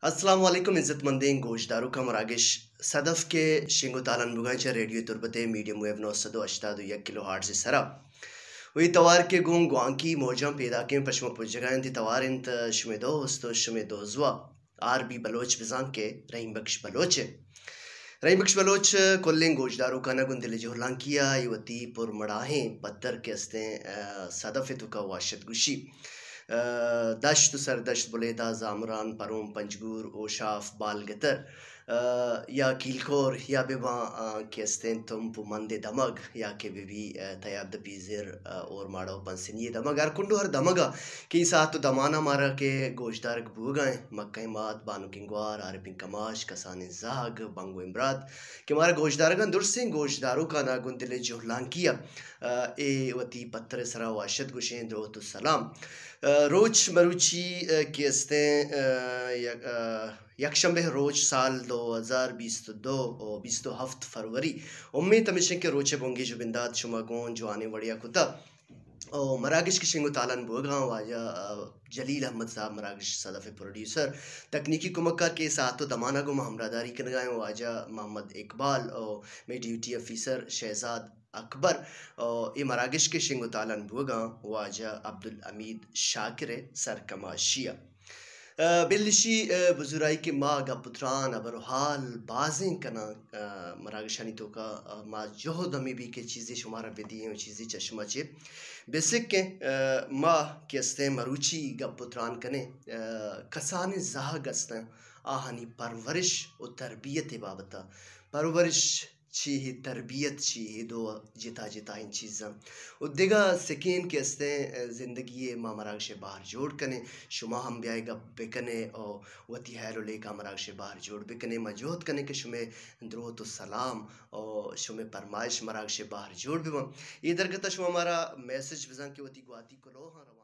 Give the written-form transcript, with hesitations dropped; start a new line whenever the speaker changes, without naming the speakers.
अस्सलाम वालेकुम इज़्ज़तमंदीन गोशदारू का मरागिश सदफ के शिंगो तालन बुगांचा रेडियो तुरबते मीडियम वेव 981 किलो सरा वही तवार के गुंग ग्वांकी मोजम पैदा के पश्चिम पुजगान थी तवार इंत शुमे दोस्तो शुमे दोजवा आर बी बलोच बिजान के रहीम बख्श बलोच कोल्लिंग गोशदारू का ना गुंदिले जोहलांकिया युवती पुर मड़ाहें पत्थर के हस्ते सदफ तुका वाशत गुशी दश्त सरदश्त बुलेदा जामरान परोम पंजगूर ओशाफ बालगतर या कीलकोर या बेबा केस्तें तुम पुमंदे दमग या के बेबी तयाब द पीजर और माड़ो पंसनिये दमग यार कुंडो हर दमगा की साथ तो दमाना मारा के गोशदार बुगाएं मक्का मात बानु किंगवार आरपिन कमाश कसाने जाग बंगो इमरात के मारा गोशदार का दुरसिंग गोशदारों का ना गुंदिले जोहलान किया ए वती पत्थर सरा वाशद गुशें दो सलाम रोज मरुची के यकशंबे रोज साल 2022 और 27 फरवरी उम्मीद तमिशन के रोचे बोंगी जुबिंदात शुमागोन जो आने वड़िया कुता और मरागिश की शिंगो तालन बोगा वाजा जलील अहमद साहब मरागिश सदफ़ प्रोड्यूसर तकनीकी कुमक्कर के साथ तो दमाना को हमरादारी कर गए वाजा मोहम्मद इकबाल और मेरी ड्यूटी ऑफिसर शहजाद अकबर और ये मरागिश के शिंगो तालन बोगा वाजा अब्दुल अमीद शाकिर सरकमाशिया बिल्लिशी बुजुराई के माँ गा पुत्रान अबर हाल बाजें कना मरागशानी तो का माँ जोह दमी भी के चीज़ें शुमारा बेदी हैं चीज़ें चश्मा चे बेसिक के माँ के अस्ते मरुची गा पुत्रान कने कसाने जाह गस्ते आहानी परवरिश और तरबियत बाबता परवरिश ची ही तरबियत ची ही दो जिता जिता इन चीज़ां उद्देगा सेकेंड के अस्ते ज़िंदगी माँ मराग से बाहर जोड़ कने शुमा हम ब्याएगा बेकने और वती हैरो लेका मराग से बाहर जोड़ बेकने मजोत कने के शुमे द्रो तो सलाम और शुमे परमाइश मराग से बाहर जोड़ भी ये दरगता शुमा हमारा मैसेज बिजान के वती गुआती को लो हाँ